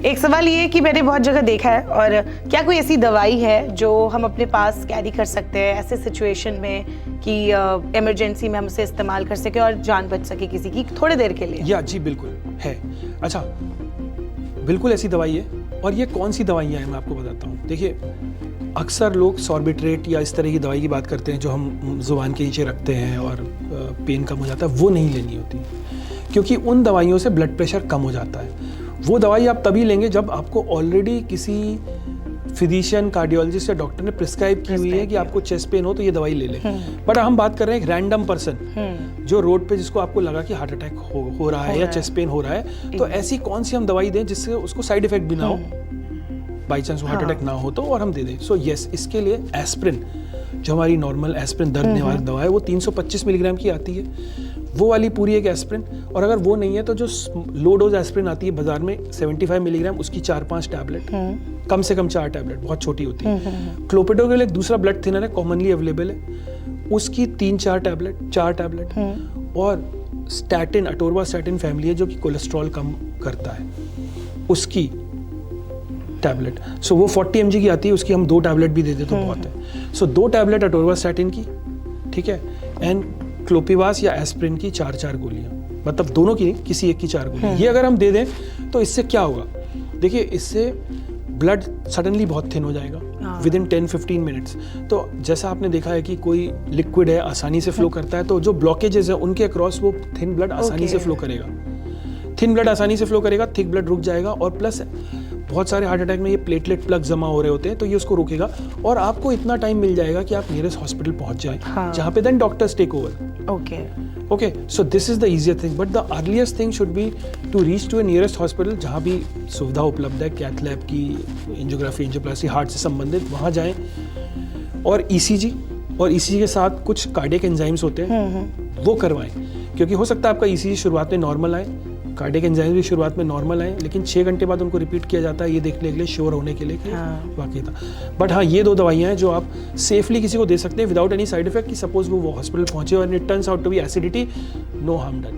एक सवाल ये है कि मैंने बहुत जगह देखा है, और क्या कोई ऐसी दवाई है जो हम अपने पास कैरी कर सकते हैं ऐसे सिचुएशन में कि इमरजेंसी में हम उसे इस्तेमाल कर सके और जान बच सके किसी की थोड़े देर के लिए? या जी बिल्कुल है। अच्छा, बिल्कुल ऐसी दवाई है। और ये कौन सी दवाइयाँ हैं मैं आपको बताता हूँ। देखिए, अक्सर लोग सॉर्बिट्रेट या इस तरह की दवाई की बात करते हैं जो हम जुबान के नीचे रखते हैं और पेन कम हो जाता है। वो नहीं लेनी होती, क्योंकि उन दवाइयों से ब्लड प्रेशर कम हो जाता है। वो दवाई आप तभी लेंगे जब आपको ऑलरेडी किसी फिजिशियन, कार्डियोलॉजिस्ट या डॉक्टर ने प्रिस्क्राइब की हुई है कि आपको चेस्ट पेन हो तो ये दवाई ले लें। बट हम बात कर रहे हैं एक रैंडम पर्सन जो रोड पे जिसको आपको लगा कि हार्ट अटैक हो रहा है या चेस्ट पेन हो रहा है, तो ऐसी कौन सी हम दवाई दें जिससे उसको साइड इफेक्ट भी ना हो, बाई चांस हार्ट अटैक ना हो तो, और हम दे दें। सो यस, इसके लिए एस्प्रिन, जो हमारी नॉर्मल एस्प्रिन दर्द निवारक दवा है, वो 325 मिलीग्राम की आती है। वो वाली पूरी एक एस्प्रिन। और अगर वो नहीं है तो जो लो डोज एस्प्रिन आती है बाजार में 75 मिलीग्राम, उसकी 4-5 टैबलेट, कम से कम 4 टैबलेट, बहुत छोटी होती है। क्लोपिडोग्रेल एक दूसरा ब्लड थिनर है, कॉमनली अवेलेबल है, उसकी 3-4 टैबलेट, 4 टैबलेट। और स्टैटिन, अटोरवास्टैटिन फैमिली है जो कि कोलेस्ट्रॉल कम करता है, उसकी टैबलेट। सो वो 40 mg की आती है, उसकी हम 2 टैबलेट भी दे दे तो बहुत है। सो 2 टैबलेट अटोरवास्टैटिन की, ठीक है, एंड क्लोपिवास या एस्प्रिन की 4-4 गोलियां, मतलब दोनों की नहीं, किसी एक की 4 गोलियां। ये अगर हम दे दें तो इससे क्या होगा? देखिए, इससे ब्लड सडनली बहुत थिन हो जाएगा विद इन 10-15 मिनट्स। तो जैसा आपने देखा है कि कोई लिक्विड है, आसानी से फ्लो करता है, तो जो ब्लॉकेजेस है उनके अक्रॉस वो थिन ब्लड आसानी से फ्लो करेगा। थिन ब्लड आसानी से फ्लो करेगा, थिक ब्लड रुक जाएगा। और प्लस बहुत सारे हार्ट अटैक में ये प्लेटलेट प्लग जमा हो रहे होते हैं, तो ये उसको रोकेगा और आपको इतना टाइम मिल जाएगा कि आप नियरेस्ट हॉस्पिटल पहुंच जाएं, जहां पे then doctors take over. Okay, so this is the easier thing, but the earliest thing should be to reach to a nearest hospital जहाँ भी सुविधा उपलब्ध है, कैथ लैब की, एंजियोग्राफी, एंजियोप्लास्टी, हार्ट से संबंधित, वहाँ जाएं। और ECG, और ECG के साथ कुछ कार्डियक एंजाइम्स होते हैं, वो करवाएं, क्योंकि हो सकता है आपका ECG शुरुआत में नॉर्मल आए, कार्डियक एंजाइम्स भी शुरुआत में नॉर्मल आए, लेकिन 6 घंटे बाद उनको रिपीट किया जाता है, ये देखने के लिए, श्योर होने के लिए कि वाकई था। बट हाँ, ये 2 दवाइयाँ हैं जो आप सेफली किसी को दे सकते हैं विदाउट एनी साइड इफेक्ट, कि सपोज वो हॉस्पिटल पहुंचे और it turns out to be acidity, no harm done.